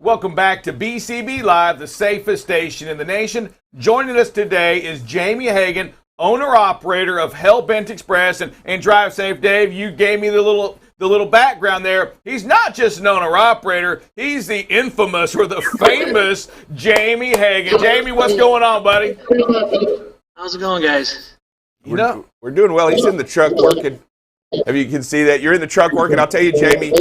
Welcome back to BCB Live, the safest station in the nation. Joining us today is Jamie Hagen, owner-operator of Hellbent Express and Drive Safe. Dave, you gave me the little background there. He's not just an owner-operator, he's the infamous or the famous Jamie Hagen. Jamie, what's going on, buddy? How's it going, guys? We're doing well. He's in the truck working. If you can see that, you're in the truck working. I'll tell you, Jamie,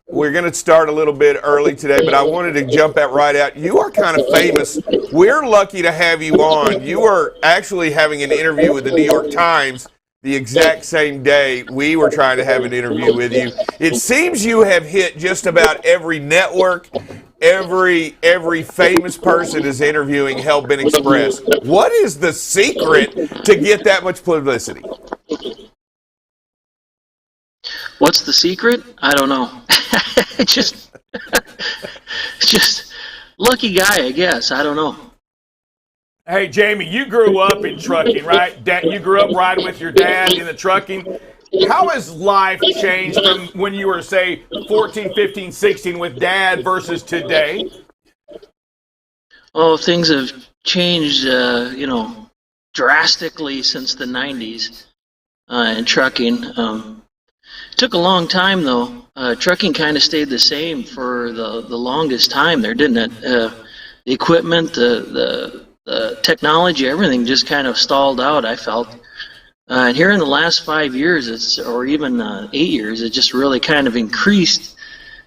we're going to start a little bit early today, but I wanted to jump right out. You are kind of famous. We're lucky to have you on. You are actually having an interview with the New York Times the exact same day we were trying to have an interview with you. It seems you have hit just about every network. Every famous person is interviewing Hellbent Express. What is the secret to get that much publicity? What's the secret? I don't know. just lucky guy, I guess. I don't know. Hey, Jamie, you grew up in trucking, right? You grew up riding with your dad in the trucking. How has life changed from when you were, say, 14, 15, 16 with Dad versus today? Oh, things have changed, drastically since the 90s in trucking. It took a long time, though. Trucking kind of stayed the same for the longest time there, didn't it? The equipment, the technology, everything just kind of stalled out, I felt. And here in the last 5 years, or even 8 years, it just really kind of increased.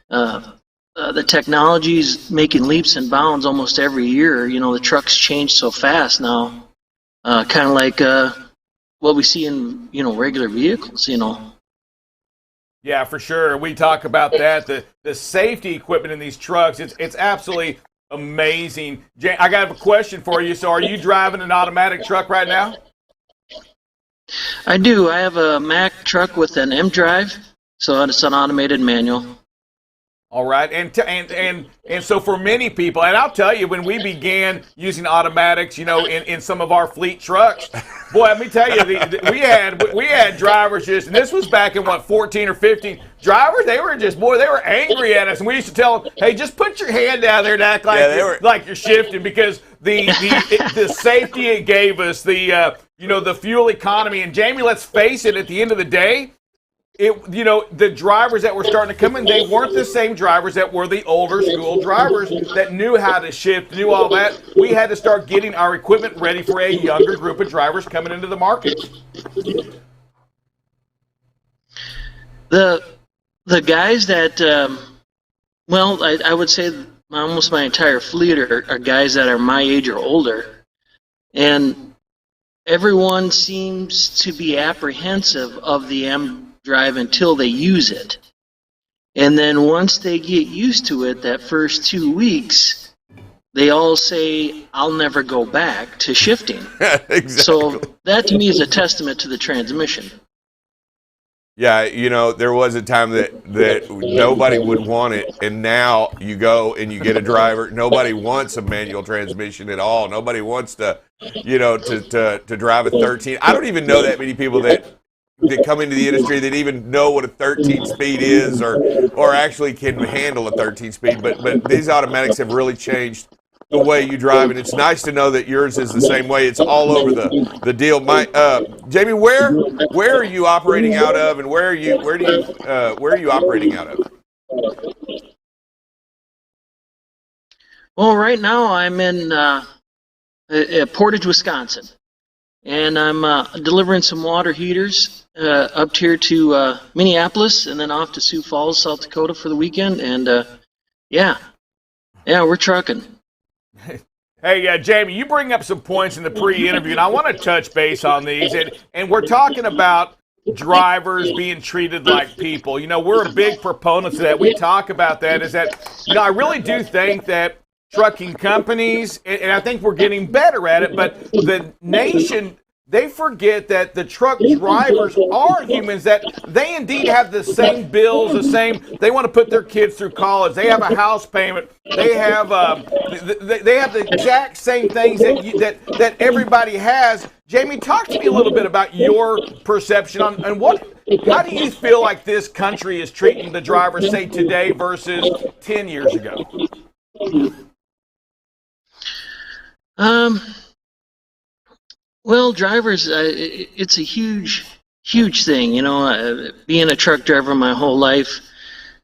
The technology's making leaps and bounds almost every year. You know, the trucks change so fast now, kind of like what we see in, regular vehicles, Yeah, for sure. We talk about that. The safety equipment in these trucks, it's absolutely amazing. I got a question for you. So are you driving an automatic truck right now? I do. I have a Mack truck with an M drive, so it's an automated manual. All right, and so for many people, and I'll tell you, when we began using automatics, in some of our fleet trucks, boy, let me tell you, we had drivers just, and this was back in 14 or 15 drivers. They were angry at us, and we used to tell them, hey, just put your hand down there and act like you're shifting, because the safety it gave us, the fuel economy, and Jamie, let's face it, at the end of the day, the drivers that were starting to come in, they weren't the same drivers that were the older school drivers that knew how to shift, knew all that. We had to start getting our equipment ready for a younger group of drivers coming into the market. The guys that, I would say almost my entire fleet are guys that are my age or older, and everyone seems to be apprehensive of the M drive until they use it. And then once they get used to it, that first 2 weeks, they all say, I'll never go back to shifting. Exactly. So that to me is a testament to the transmission. Yeah, there was a time that nobody would want it, and now you go and you get a driver. Nobody wants a manual transmission at all. Nobody wants to drive a 13. I don't even know that many people that come into the industry that even know what a 13 speed is or actually can handle a 13 speed. But these automatics have really changed the way you drive, and it's nice to know that yours is the same way. It's all over the deal. Jamie, where are you operating out of, and where are you operating out of? Well, right now I'm in Portage, Wisconsin, and I'm delivering some water heaters up here to Minneapolis, and then off to Sioux Falls, South Dakota for the weekend. And yeah, we're trucking. Hey, Jamie, you bring up some points in the pre-interview, and I want to touch base on these. And we're talking about drivers being treated like people. We're a big proponents of that. We talk about that, is that, I really do think that trucking companies, and I think we're getting better at it, but the nation, they forget that the truck drivers are humans, that they indeed have the same bills, they want to put their kids through college, they have a house payment, they have the exact same things that everybody has. Jamie, talk to me a little bit about your perception on and how do you feel like this country is treating the drivers, say, today versus 10 years ago? Um, well, drivers, it's a huge thing. Being a truck driver my whole life,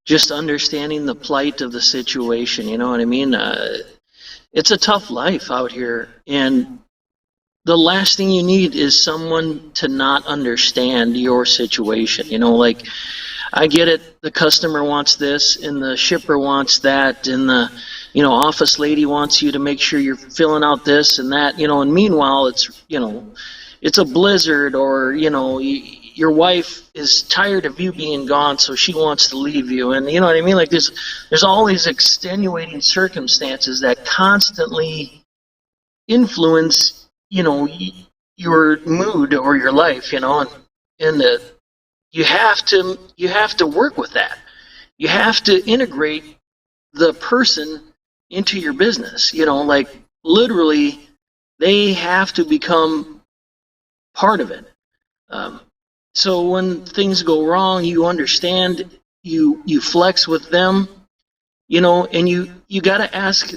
just understanding the plight of the situation. You know what I mean? It's a tough life out here, and the last thing you need is someone to not understand your situation. Like, I get it. The customer wants this, and the shipper wants that, and the office lady wants you to make sure you're filling out this and that. And meanwhile, it's a blizzard, or your wife is tired of you being gone, so she wants to leave you, and you know what I mean. Like, there's all these extenuating circumstances that constantly influence your mood or your life, and you have to work with that. You have to integrate the person into your business. Like, literally, they have to become part of it. So when things go wrong, you understand, you flex with them, and you got to ask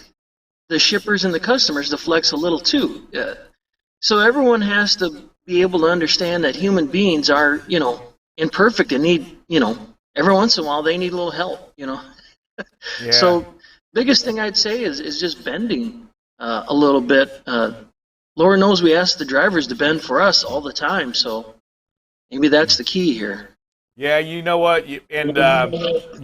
the shippers and the customers to flex a little too. So everyone has to be able to understand that human beings are, imperfect and need, every once in a while they need a little help, Yeah. So biggest thing I'd say is just bending a little bit. Lord knows we ask the drivers to bend for us all the time, so maybe that's the key here. Yeah, you know what, you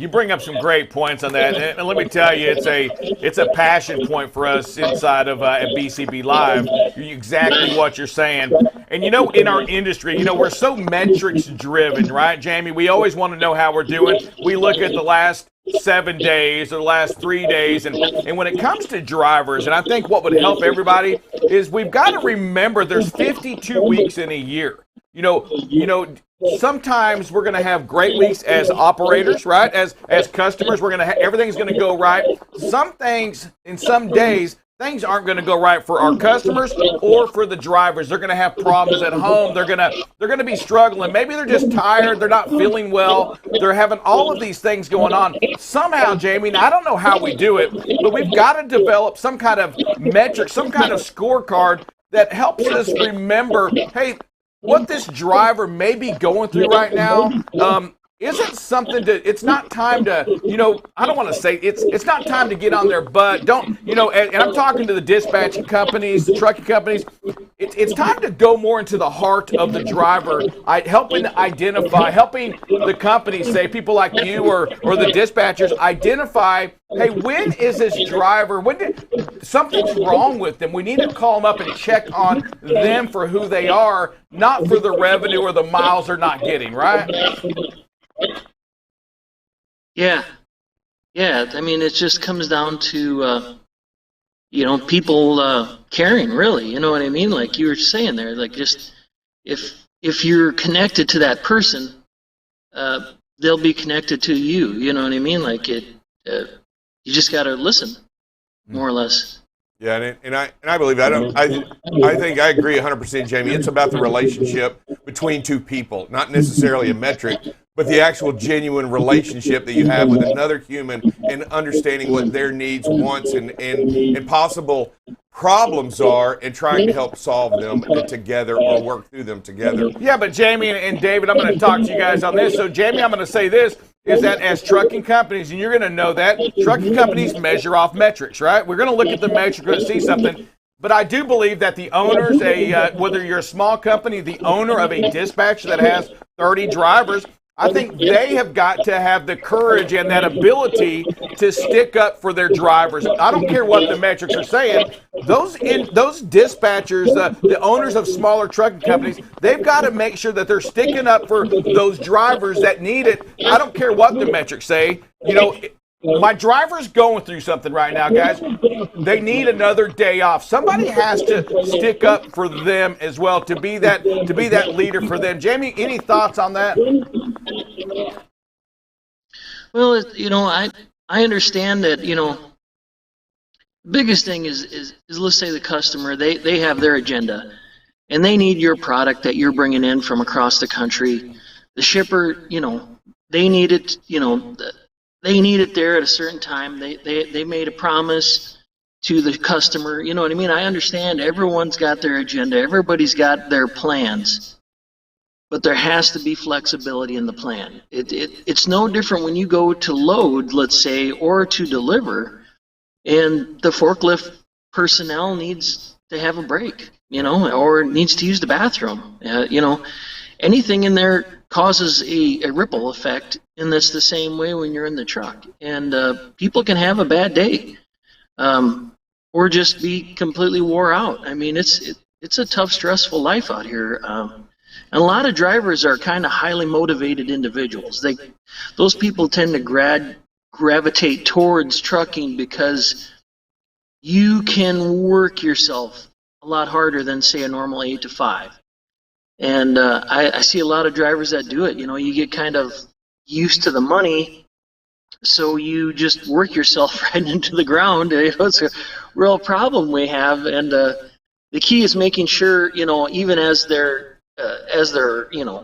bring up some great points on that, and let me tell you, it's a passion point for us inside of at BCB Live. Exactly what you're saying, and in our industry, we're so metrics driven, right, Jamie? We always want to know how we're doing. We look at the last 7 days or the last 3 days, and when it comes to drivers, and I think what would help everybody is we've got to remember there's 52 weeks in a year. Sometimes we're going to have great weeks as operators, right? As customers, we're going to everything's going to go right. Some things in some days, things aren't going to go right for our customers or for the drivers. They're going to have problems at home. They're going to be struggling. Maybe they're just tired. They're not feeling well. They're having all of these things going on. Somehow, Jamie, I don't know how we do it, but we've got to develop some kind of metric, some kind of scorecard that helps us remember, hey, what this driver may be going through right now isn't something it's not time to, I don't want to say it's not time to get on their butt. Don't, and I'm talking to the dispatching companies, the trucking companies. It's time to go more into the heart of the driver, helping the companies, say people like you or the dispatchers, identify, hey, when is this driver, something's wrong with them. We need to call them up and check on them for who they are, not for the revenue or the miles they're not getting, right? Yeah. I mean, it just comes down to, people caring, really. You know what I mean? Like you were saying there, like just if you're connected to that person, they'll be connected to you. You know what I mean? Like you just got to listen, more or less. Yeah, and I believe that. I think I agree 100%, Jamie. It's about the relationship between two people, not necessarily a metric, but the actual genuine relationship that you have with another human and understanding what their needs, wants, and possible problems are, and trying to help solve them together or work through them together. Yeah, but Jamie and David, I'm going to talk to you guys on this. So, Jamie, I'm going to say this, is that as trucking companies, and you're going to know that, trucking companies measure off metrics, right? We're going to look at the metric, we're going to see something. But I do believe that the owners, whether you're a small company, the owner of a dispatch that has 30 drivers, I think they have got to have the courage and that ability to stick up for their drivers. I don't care what the metrics are saying. Those dispatchers, the owners of smaller trucking companies, they've got to make sure that they're sticking up for those drivers that need it. I don't care what the metrics say. My driver's going through something right now, guys. They need another day off. Somebody has to stick up for them as well, to be that leader for them. Jamie, any thoughts on that? Well, I understand that, the biggest thing is let's say the customer, they have their agenda and they need your product that you're bringing in from across the country. The shipper, they need it, they need it there at a certain time. They made a promise to the customer. You know what I mean? I understand everyone's got their agenda, everybody's got their plans, but there has to be flexibility in the plan. It's no different when you go to load, let's say, or to deliver, and the forklift personnel needs to have a break, or needs to use the bathroom. Anything in there causes a ripple effect, and that's the same way when you're in the truck. And people can have a bad day, or just be completely wore out. I mean, it's a tough, stressful life out here. And a lot of drivers are kind of highly motivated individuals. Those people tend to gravitate towards trucking because you can work yourself a lot harder than, say, a normal 8 to 5. And I see a lot of drivers that do it. You get kind of used to the money, so you just work yourself right into the ground. It's a real problem we have. And the key is making sure, even as their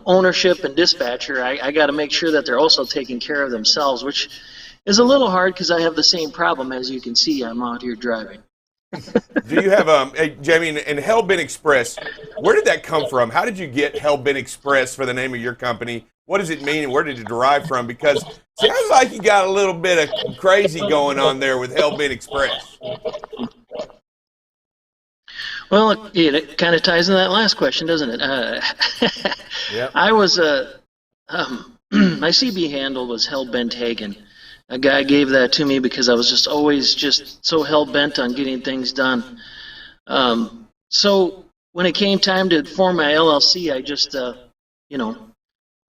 ownership and dispatcher, I got to make sure that they're also taking care of themselves, which is a little hard because I have the same problem. As you can see, I'm out here driving. Do you have, Jamie, and Hellbent Express, where did that come from? How did you get Hellbent Express for the name of your company? What does it mean, and where did it derive from? Because it sounds like you got a little bit of crazy going on there with Hellbent Express. Well, it kind of ties into that last question, doesn't it? Yep. I was my CB handle was Hellbent Hagen. A guy gave that to me because I was just always just so hell-bent on getting things done. So when it came time to form my LLC, I just,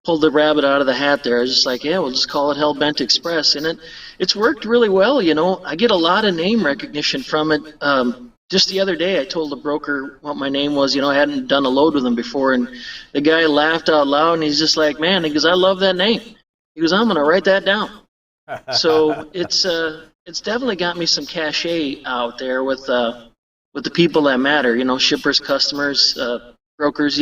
pulled the rabbit out of the hat there. I was just like, yeah, we'll just call it Hellbent Express. And it's worked really well, I get a lot of name recognition from it. Just the other day, I told the broker what my name was. I hadn't done a load with him before, and the guy laughed out loud, and he's just like, man, he goes, I love that name. He goes, I'm going to write that down. So it's definitely got me some cachet out there with the people that matter, shippers, customers, brokers,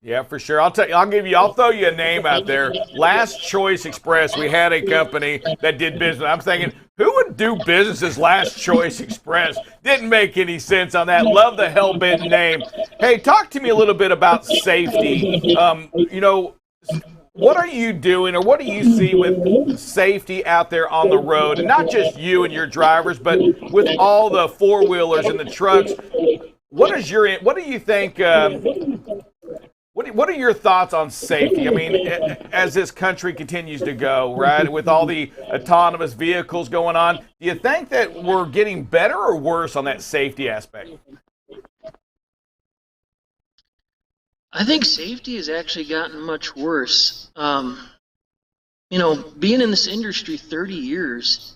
Yeah, for sure. I'll throw you a name out there. Last Choice Express. We had a company that did business. I'm thinking, who would do business as Last Choice Express? Didn't make any sense on that. Love the Hellbent name. Hey, talk to me a little bit about safety. What are you doing, or what do you see with safety out there on the road? And not just you and your drivers, but with all the four-wheelers and the trucks. What do you think? What are your thoughts on safety? I mean, as this country continues to go, right, with all the autonomous vehicles going on, do you think that we're getting better or worse on that safety aspect? I think safety has actually gotten much worse. Being in this industry 30 years,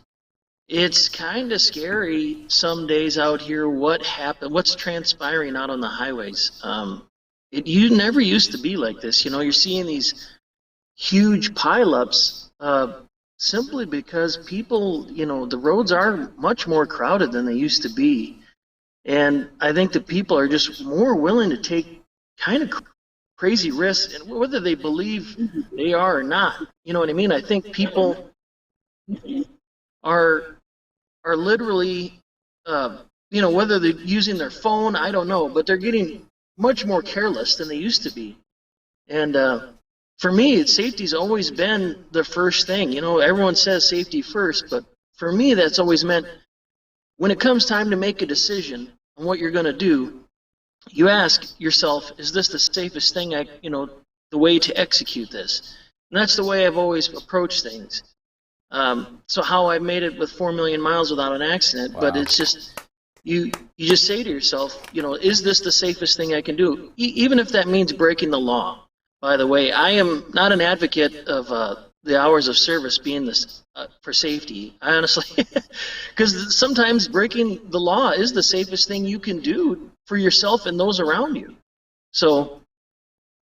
it's kind of scary some days out here what's transpiring out on the highways. You never used to be like this. You're seeing these huge pileups simply because people, the roads are much more crowded than they used to be. And I think that people are just more willing to take kind of crazy risks, and whether they believe they are or not. You know what I mean? I think people are literally, whether they're using their phone, I don't know, but they're getting much more careless than they used to be. And for me, safety's always been the first thing. Everyone says safety first, but for me, that's always meant when it comes time to make a decision on what you're going to do, you ask yourself, is this the safest thing the way to execute this? And that's the way I've always approached things. So how I made it with 4 million miles without an accident, wow. But it's just, you just say to yourself, is this the safest thing I can do? Even if that means breaking the law. By the way, I am not an advocate of the hours of service being this for safety. I honestly, because sometimes breaking the law is the safest thing you can do for yourself and those around you. So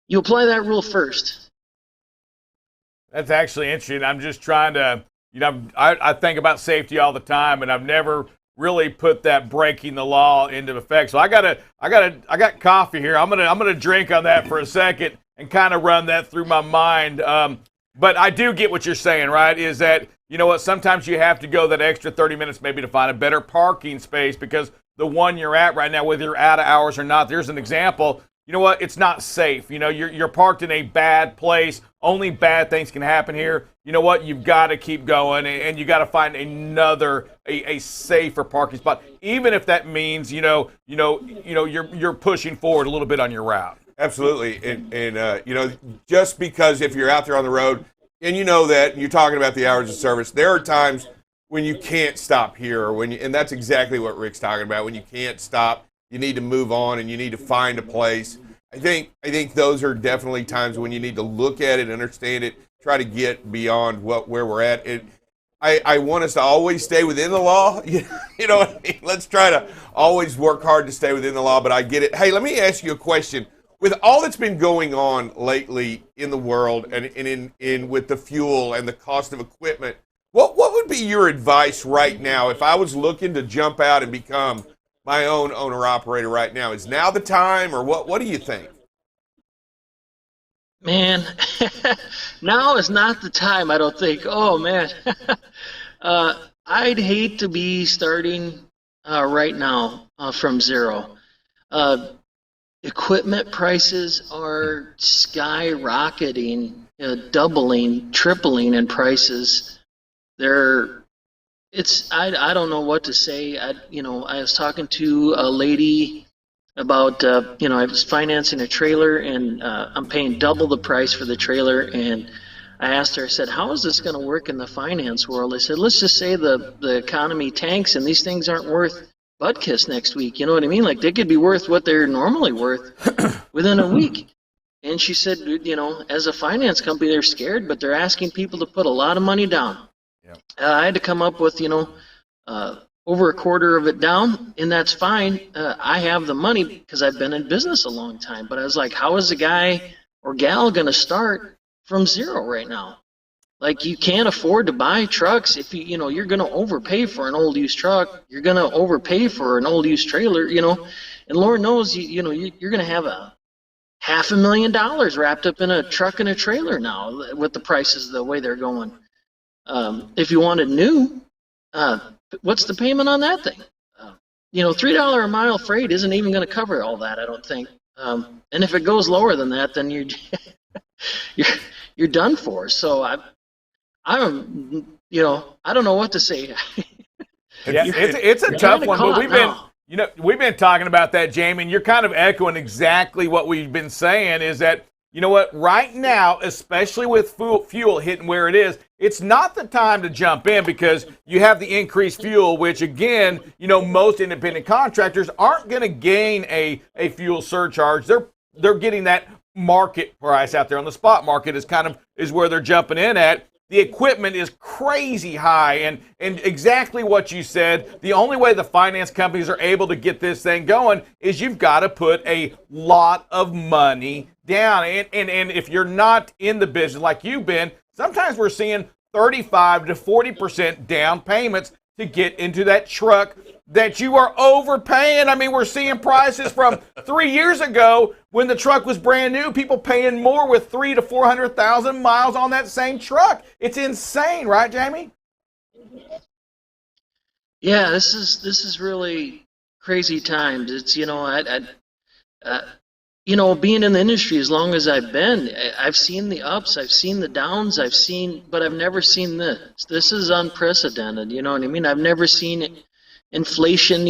you apply that rule first. That's actually interesting. I'm just trying to, I think about safety all the time, and I've never really put that breaking the law into effect. So I got coffee here. I'm gonna drink on that for a second and kind of run that through my mind. But I do get what you're saying, right? Is that, you know what, sometimes you have to go that extra 30 minutes maybe to find a better parking space because the one you're at right now, whether you're out of hours or not, there's an example. You know what? It's not safe. You know, you're parked in a bad place. Only bad things can happen here. You know what? You've got to keep going, and you got to find another a safer parking spot, even if that means you're pushing forward a little bit on your route. Absolutely, and you know, just because if you're out there on the road, and you know that, and you're talking about the hours of service, there are times when you can't stop here, or and that's exactly what Rick's talking about. When you can't stop, you need to move on, and you need to find a place. I think those are definitely times when you need to look at it, understand it, try to get beyond where we're at. I want us to always stay within the law. You know what I mean? Let's try to always work hard to stay within the law, but I get it. Hey, let me ask you a question. With all that's been going on lately in the world and in with the fuel and the cost of equipment, what would be your advice right now if I was looking to jump out and become my own owner-operator right now? Is now the time, or what do you think? Man, now is not the time, I don't think. Oh, man. I'd hate to be starting right now from zero. Equipment prices are skyrocketing, doubling, tripling in prices. I don't know what to say. I was talking to a lady about, I was financing a trailer, and I'm paying double the price for the trailer. And I asked her, I said, how is this going to work in the finance world? I said, let's just say the economy tanks and these things aren't worth butt kiss next week. You know what I mean? Like, they could be worth what they're normally worth within a week. And she said, as a finance company, they're scared, but they're asking people to put a lot of money down. Yep. I had to come up with, over a quarter of it down, and that's fine. I have the money because I've been in business a long time. But I was like, how is a guy or gal going to start from zero right now? Like, you can't afford to buy trucks if you're going to overpay for an old used truck. You're going to overpay for an old used trailer, and Lord knows, you're going to have $500,000 wrapped up in a truck and a trailer now with the prices the way they're going. If you wanted new, what's the payment on that thing? $3 a mile freight isn't even going to cover all that, I don't think. And if it goes lower than that, then you're done for. So I don't know what to say. Yeah, it's a tough one, but we've been talking about that, Jamie, and you're kind of echoing exactly what we've been saying. Is that, you know what, right now, especially with fuel hitting where it is, it's not the time to jump in because you have the increased fuel, which again, most independent contractors aren't going to gain a fuel surcharge. They're getting that market price out there on the spot market is where they're jumping in at. The equipment is crazy high, and exactly what you said, the only way the finance companies are able to get this thing going is you've got to put a lot of money down. And if you're not in the business like you've been, sometimes we're seeing 35 to 40% down payments to get into that truck that you are overpaying. I mean, we're seeing prices from 3 years ago when the truck was brand new, people paying more with 300,000 to 400,000 miles on that same truck. It's insane, right, Jamie? Yeah, this is really crazy times. It's being in the industry as long as I've been, I've seen the ups, I've seen the downs, but I've never seen this. This is unprecedented. You know what I mean? I've never seen inflation.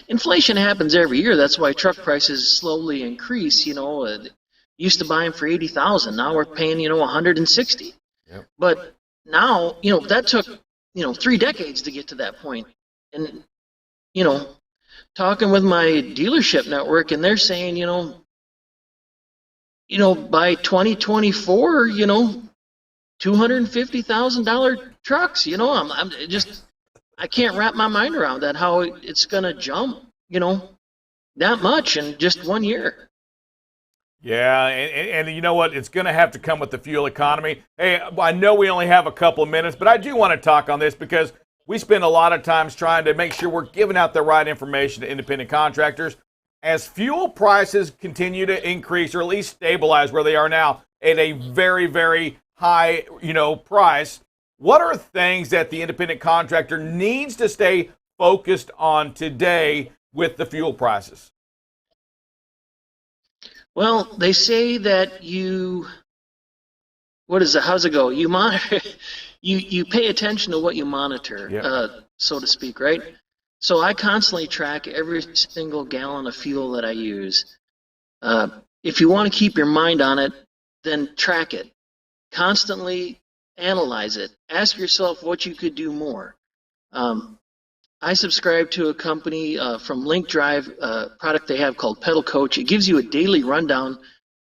Inflation happens every year. That's why truck prices slowly increase. Used to buy them for $80,000. Now we're paying, $160,000. Yep. But now, that took, 3 decades to get to that point. And, talking with my dealership network, and they're saying, by 2024, $250,000 trucks. I'm just, I can't wrap my mind around that, how it's going to jump, that much in just 1 year. Yeah, and you know what? It's going to have to come with the fuel economy. Hey, I know we only have a couple of minutes, but I do want to talk on this because we spend a lot of times trying to make sure we're giving out the right information to independent contractors. As fuel prices continue to increase or at least stabilize where they are now at a very, very high, price. What are things that the independent contractor needs to stay focused on today with the fuel prices? Well, they say that how's it go? You monitor, you pay attention to what you monitor, Yep. so to speak, right? So I constantly track every single gallon of fuel that I use. If you want to keep your mind on it, then track it. Constantly analyze it. Ask yourself what you could do more. I subscribe to a company from Link Drive, product they have called Pedal Coach. It gives you a daily rundown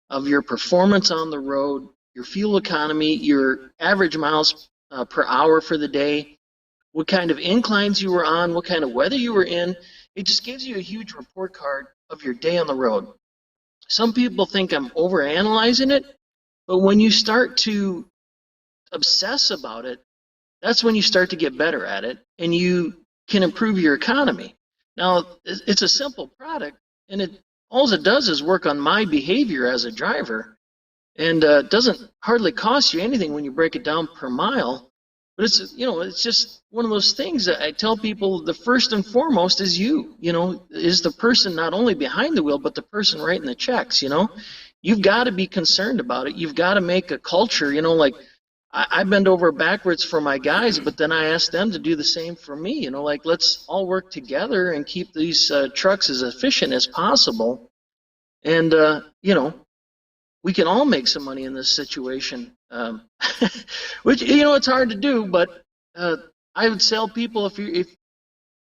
of your performance on the road, your fuel economy, your average miles per hour for the day, what kind of inclines you were on, what kind of weather you were in. It just gives you a huge report card of your day on the road. Some people think I'm overanalyzing it, but when you start to obsess about it, that's when you start to get better at it, and you can improve your economy. Now, it's a simple product, and all it does is work on my behavior as a driver, and doesn't hardly cost you anything when you break it down per mile. But it's just one of those things that I tell people, the first and foremost is is the person not only behind the wheel, but the person writing the checks. You've got to be concerned about it. You've got to make a culture, like I bend over backwards for my guys, but then I ask them to do the same for me. Let's all work together and keep these trucks as efficient as possible. And, we can all make some money in this situation, which, it's hard to do, but I would tell people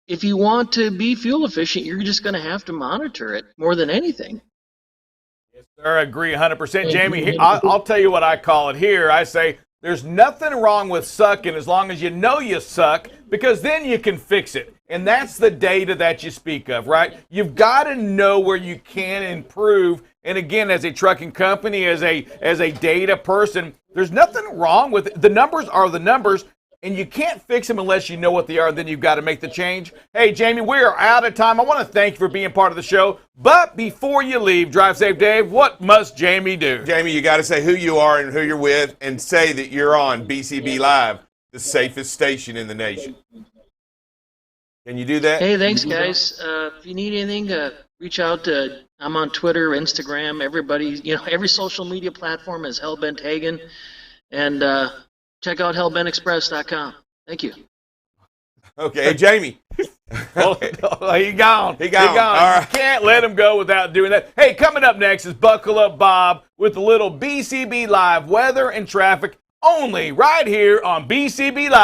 if you want to be fuel efficient, you're just going to have to monitor it more than anything. Yes, sir. I agree 100%. Jamie, I'll tell you what I call it here. I say there's nothing wrong with sucking as long as you know you suck, because then you can fix it. And that's the data that you speak of, right? You've got to know where you can improve. And again, as a trucking company, as a data person, there's nothing wrong with it. The numbers are the numbers, and you can't fix them unless you know what they are. Then you've got to make the change. Hey, Jamie, we are out of time. I want to thank you for being part of the show. But before you leave, Drive Safe Dave, what must Jamie do? Jamie, you got to say who you are and who you're with, and say that you're on BCB Live, the safest station in the nation. Can you do that? Hey, thanks, guys. If you need anything, reach out. I'm on Twitter, Instagram, everybody, every social media platform is Hellbent Hagen. And check out hellbentexpress.com. Thank you. Okay, Jamie. Oh, he gone. He gone. All right. You can't let him go without doing that. Hey, coming up next is Buckle Up Bob with a little BCB Live weather and traffic only right here on BCB Live.